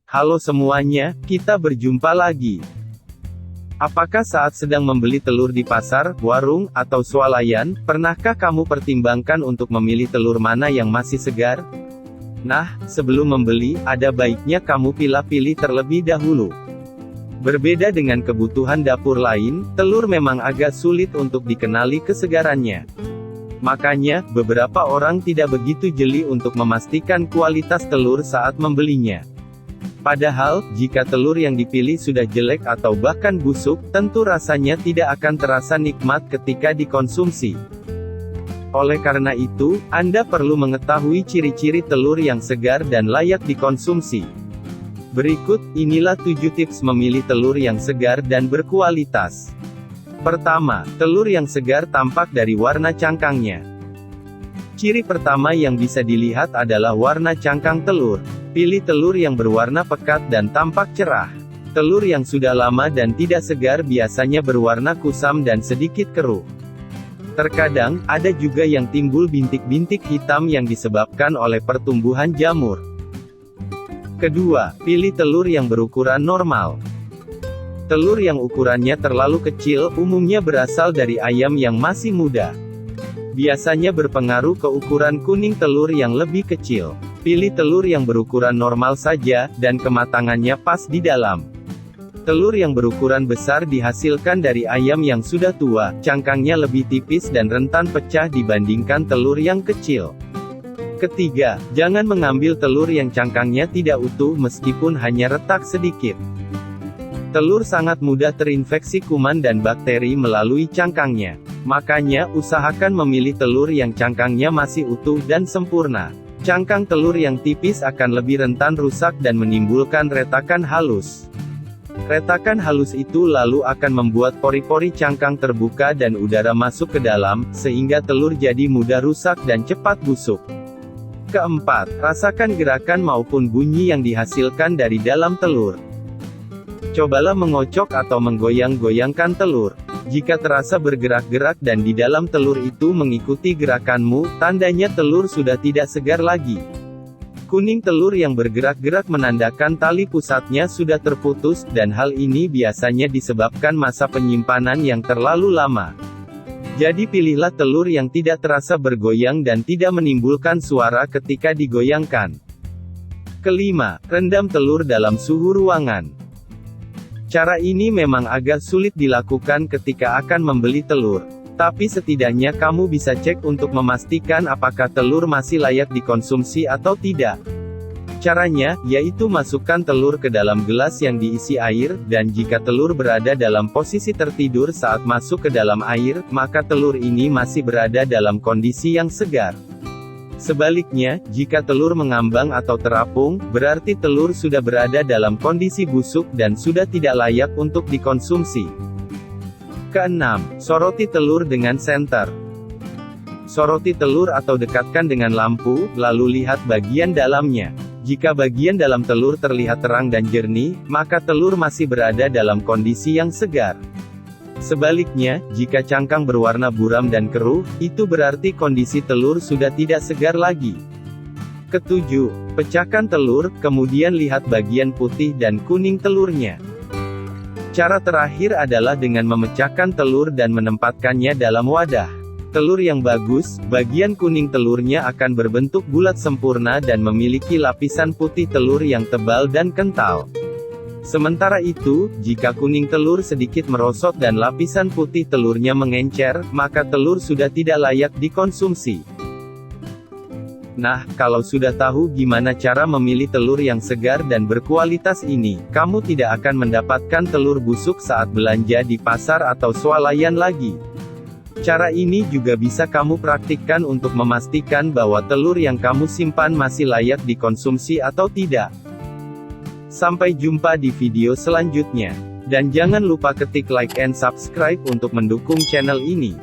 Halo semuanya, kita berjumpa lagi. Apakah saat sedang membeli telur di pasar, warung, atau swalayan, pernahkah kamu pertimbangkan untuk memilih telur mana yang masih segar? Nah, sebelum membeli, ada baiknya kamu pilih-pilih terlebih dahulu. Berbeda dengan kebutuhan dapur lain, telur memang agak sulit untuk dikenali kesegarannya. Makanya, beberapa orang tidak begitu jeli untuk memastikan kualitas telur saat membelinya. Padahal, jika telur yang dipilih sudah jelek atau bahkan busuk, tentu rasanya tidak akan terasa nikmat ketika dikonsumsi. Oleh karena itu, Anda perlu mengetahui ciri-ciri telur yang segar dan layak dikonsumsi. Berikut, inilah 7 tips memilih telur yang segar dan berkualitas. Pertama, telur yang segar tampak dari warna cangkangnya. Ciri pertama yang bisa dilihat adalah warna cangkang telur. Pilih telur yang berwarna pekat dan tampak cerah. Telur yang sudah lama dan tidak segar biasanya berwarna kusam dan sedikit keruh. Terkadang, ada juga yang timbul bintik-bintik hitam yang disebabkan oleh pertumbuhan jamur. Kedua, pilih telur yang berukuran normal. Telur yang ukurannya terlalu kecil, umumnya berasal dari ayam yang masih muda. Biasanya berpengaruh ke ukuran kuning telur yang lebih kecil. Pilih telur yang berukuran normal saja, dan kematangannya pas di dalam. Telur yang berukuran besar dihasilkan dari ayam yang sudah tua, cangkangnya lebih tipis dan rentan pecah dibandingkan telur yang kecil. Ketiga, jangan mengambil telur yang cangkangnya tidak utuh meskipun hanya retak sedikit. Telur sangat mudah terinfeksi kuman dan bakteri melalui cangkangnya. Makanya, usahakan memilih telur yang cangkangnya masih utuh dan sempurna. Cangkang telur yang tipis akan lebih rentan rusak dan menimbulkan retakan halus. Retakan halus itu lalu akan membuat pori-pori cangkang terbuka dan udara masuk ke dalam, sehingga telur jadi mudah rusak dan cepat busuk. Keempat, rasakan gerakan maupun bunyi yang dihasilkan dari dalam telur. Cobalah mengocok atau menggoyang-goyangkan telur. Jika terasa bergerak-gerak dan di dalam telur itu mengikuti gerakanmu, tandanya telur sudah tidak segar lagi. Kuning telur yang bergerak-gerak menandakan tali pusatnya sudah terputus, dan hal ini biasanya disebabkan masa penyimpanan yang terlalu lama. Jadi pilihlah telur yang tidak terasa bergoyang dan tidak menimbulkan suara ketika digoyangkan. Kelima, rendam telur dalam suhu ruangan. Cara ini memang agak sulit dilakukan ketika akan membeli telur. Tapi setidaknya kamu bisa cek untuk memastikan apakah telur masih layak dikonsumsi atau tidak. Caranya, yaitu masukkan telur ke dalam gelas yang diisi air, dan jika telur berada dalam posisi tertidur saat masuk ke dalam air, maka telur ini masih berada dalam kondisi yang segar. Sebaliknya, jika telur mengambang atau terapung, berarti telur sudah berada dalam kondisi busuk dan sudah tidak layak untuk dikonsumsi. Keenam, soroti telur dengan senter. Soroti telur atau dekatkan dengan lampu, lalu lihat bagian dalamnya. Jika bagian dalam telur terlihat terang dan jernih, maka telur masih berada dalam kondisi yang segar. Sebaliknya, jika cangkang berwarna buram dan keruh, itu berarti kondisi telur sudah tidak segar lagi. Ketujuh, pecahkan telur, kemudian lihat bagian putih dan kuning telurnya. Cara terakhir adalah dengan memecahkan telur dan menempatkannya dalam wadah. Telur yang bagus, bagian kuning telurnya akan berbentuk bulat sempurna dan memiliki lapisan putih telur yang tebal dan kental. Sementara itu, jika kuning telur sedikit merosot dan lapisan putih telurnya mengencer, maka telur sudah tidak layak dikonsumsi. Nah, kalau sudah tahu gimana cara memilih telur yang segar dan berkualitas ini, kamu tidak akan mendapatkan telur busuk saat belanja di pasar atau swalayan lagi. Cara ini juga bisa kamu praktikkan untuk memastikan bahwa telur yang kamu simpan masih layak dikonsumsi atau tidak. Sampai jumpa di video selanjutnya. Dan jangan lupa ketik like and subscribe untuk mendukung channel ini.